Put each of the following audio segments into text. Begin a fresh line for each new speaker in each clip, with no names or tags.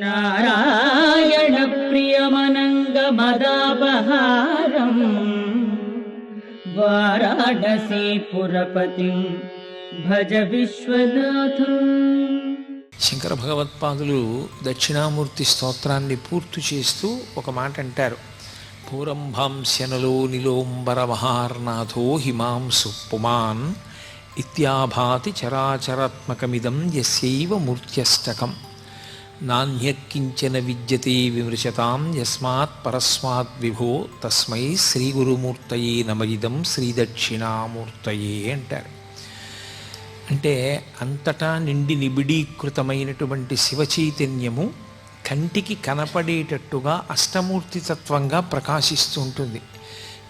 నారాయణ ప్రియమనంగమదాపహారం వారాణసీపురపతిం భజ విశ్వనాథం.
శంకర భగవత్పాదులు దక్షిణామూర్తి స్తోత్రాన్ని పూర్తి చేస్తూ ఒక మాట అంటారు. పూరంభాంశనలో నిలోంబర మహార్నాథో హిమాంసు పుమాన్ ఇత్యాభాతి చరాచరాత్మకమిదం యస్యైవ మూర్త్యష్టకం నాణ్యకించన విద్యతే విమృశతాం యస్మాత్ పరస్మాత్ విభో తస్మై శ్రీగురుమూర్తయే నమయిదం శ్రీదక్షిణామూర్తయే అంటారు. అంటే అంతటా నిండి నిబిడీకృతమైనటువంటి శివచైతన్యము కంటికి కనపడేటట్టుగా అష్టమూర్తి తత్వంగా ప్రకాశిస్తూ ఉంటుంది.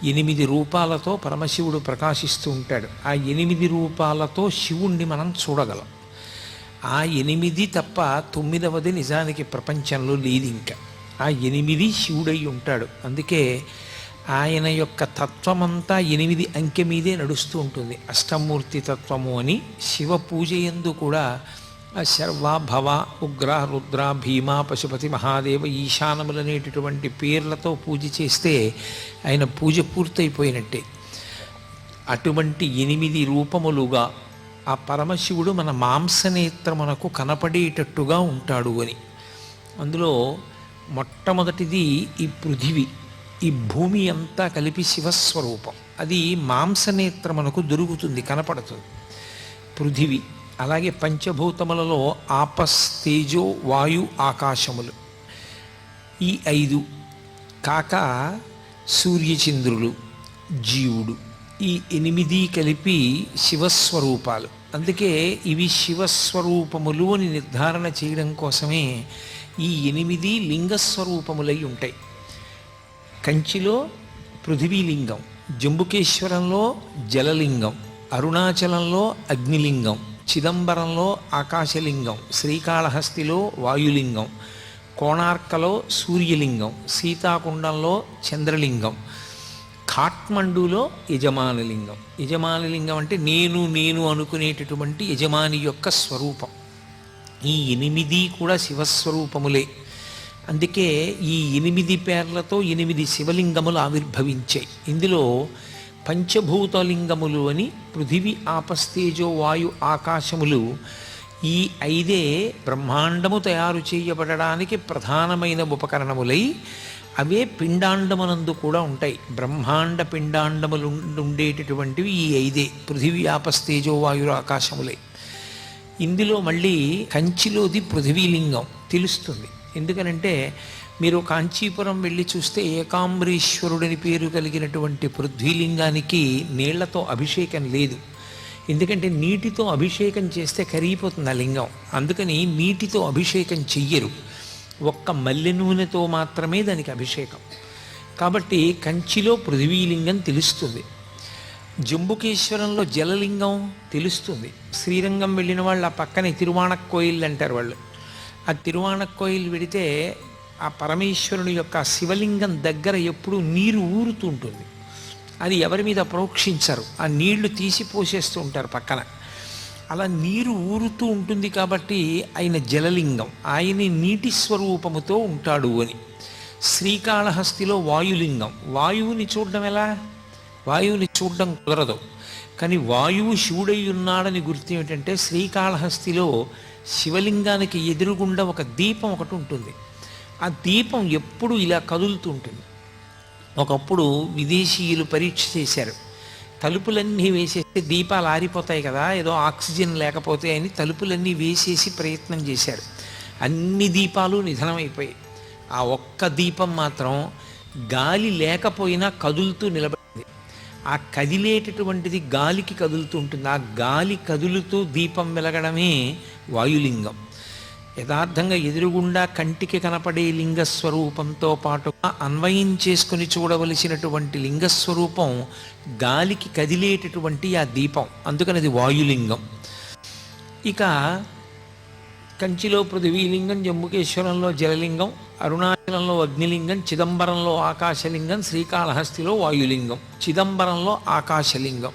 8 రూపాలతో పరమశివుడు ప్రకాశిస్తూ ఉంటాడు. ఆ 8 రూపాలతో శివుణ్ణి మనం చూడగలం. ఆ 8 తప్ప 9వది నిజానికి ప్రపంచంలో లేదు. ఇంకా ఆ 8 శివుడై ఉంటాడు. అందుకే ఆయన యొక్క తత్వమంతా 8 అంకె మీదే నడుస్తూ ఉంటుంది. అష్టమూర్తి తత్వము అని శివ పూజ యందు కూడా శర్వ భవ ఉగ్ర రుద్ర భీమా పశుపతి మహాదేవ ఈశానములనేటటువంటి పేర్లతో పూజ చేస్తే ఆయన పూజ పూర్తయిపోయినట్టే. అటువంటి 8 రూపములుగా ఆ పరమశివుడు మన మాంసనేత్రమునకు కనపడేటట్టుగా ఉంటాడు అని. అందులో మొట్టమొదటిది ఈ పృథివీ, ఈ భూమి అంతా కలిపి శివస్వరూపం. అది మాంసనేత్రమునకు దొరుకుతుంది, కనపడుతుంది పృథివీ. అలాగే పంచభూతములలో ఆపస్ తేజో వాయు ఆకాశములు ఈ 5 కాక సూర్యచంద్రులు జీవుడు ఈ 8 కలిపి శివస్వరూపాలు. అందుకే ఇవి శివస్వరూపములు అని నిర్ధారణ చేయడం కోసమే ఈ 8 లింగస్వరూపములై ఉంటాయి. కంచిలో పృథివీలింగం, జంబుకేశ్వరంలో జలలింగం, అరుణాచలంలో అగ్నిలింగం, చిదంబరంలో ఆకాశలింగం, శ్రీకాళహస్తిలో వాయులింగం, కోణార్కలో సూర్యలింగం, సీతాకుండంలో చంద్రలింగం, ఖాట్మండులో యజమానలింగం. యజమానలింగం అంటే నేను నేను అనుకునేటటువంటి యజమాని యొక్క స్వరూపం. ఈ 8 కూడా శివస్వరూపములే. అందుకే ఈ 8 పేర్లతో 8 శివలింగములు ఆవిర్భవించాయి. ఇందులో పంచభూతలింగములు అని పృథివీ ఆపస్తేజో వాయు ఆకాశములు ఈ 5 బ్రహ్మాండము తయారు చేయబడడానికి ప్రధానమైన ఉపకరణములై అవే పిండాండమునందు కూడా ఉంటాయి. బ్రహ్మాండ పిండాండములు ఉండేటటువంటివి ఈ 5 పృథివీ ఆపస్తేజో వాయు ఆకాశములై. ఇందులో మళ్ళీ కంచిలోది పృథివీలింగం తెలుస్తుంది. ఎందుకనంటే మీరు కాంచీపురం వెళ్ళి చూస్తే ఏకాంబరీశ్వరుడని పేరు కలిగినటువంటి పృథ్వీలింగానికి నీళ్లతో అభిషేకం లేదు. ఎందుకంటే నీటితో అభిషేకం చేస్తే కరిగిపోతుంది ఆ లింగం. అందుకని నీటితో అభిషేకం చెయ్యరు, ఒక్క మల్లె నూనెతో మాత్రమే దానికి అభిషేకం. కాబట్టి కంచిలో పృథ్వీలింగం తెలుస్తుంది. జంబుకేశ్వరంలో జలలింగం తెలుస్తుంది. శ్రీరంగం వెళ్ళిన వాళ్ళు ఆ పక్కనే తిరువాణక్కోయిల్ అంటారు వాళ్ళు. ఆ తిరువాణక్కోయిల్ వెడితే ఆ పరమేశ్వరుని యొక్క శివలింగం దగ్గర ఎప్పుడూ నీరు ఊరుతూ ఉంటుంది. అది ఎవరి మీద ప్రోక్షించరు, ఆ నీళ్లు తీసి పోసేస్తూ ఉంటారు పక్కన. అలా నీరు ఊరుతూ ఉంటుంది కాబట్టి ఆయన జలలింగం, ఆయన నీటి స్వరూపముతో ఉంటాడు అని. శ్రీకాళహస్తిలో వాయులింగం. వాయువుని చూడడం ఎలా? వాయువుని చూడడం కుదరదు. కానీ వాయువు శివుడై ఉన్నాడని గుర్తు ఏమిటంటే శ్రీకాళహస్తిలో శివలింగానికి ఎదురుగుండా ఒక దీపం ఒకటి ఉంటుంది. ఆ దీపం ఎప్పుడు ఇలా కదులుతూ ఉంటుంది. ఒకప్పుడు విదేశీయులు పరీక్ష చేశారు. తలుపులన్నీ వేసేస్తే దీపాలు ఆరిపోతాయి కదా, ఏదో ఆక్సిజన్ లేకపోతే అని తలుపులన్నీ వేసేసి ప్రయత్నం చేశారు. అన్ని దీపాలు నిధనమైపోయాయి. ఆ ఒక్క దీపం మాత్రం గాలి లేకపోయినా కదులుతూ నిలబడింది. ఆ కదిలేటటువంటిది గాలికి కదులుతూ ఉంటుంది. ఆ గాలి కదులుతూ దీపం వెలగడమే వాయులింగం. యథార్థంగా ఎదురుగుండా కంటికి కనపడే లింగస్వరూపంతో పాటుగా అన్వయం చేసుకుని చూడవలసినటువంటి లింగస్వరూపం గాలికి కదిలేటటువంటి ఆ దీపం. అందుకని అది వాయులింగం. ఇక కంచిలో పృథివీలింగం, జంబుకేశ్వరంలో జలలింగం, అరుణాచలంలో అగ్నిలింగం, చిదంబరంలో ఆకాశలింగం, శ్రీకాళహస్తిలో వాయులింగం. చిదంబరంలో ఆకాశలింగం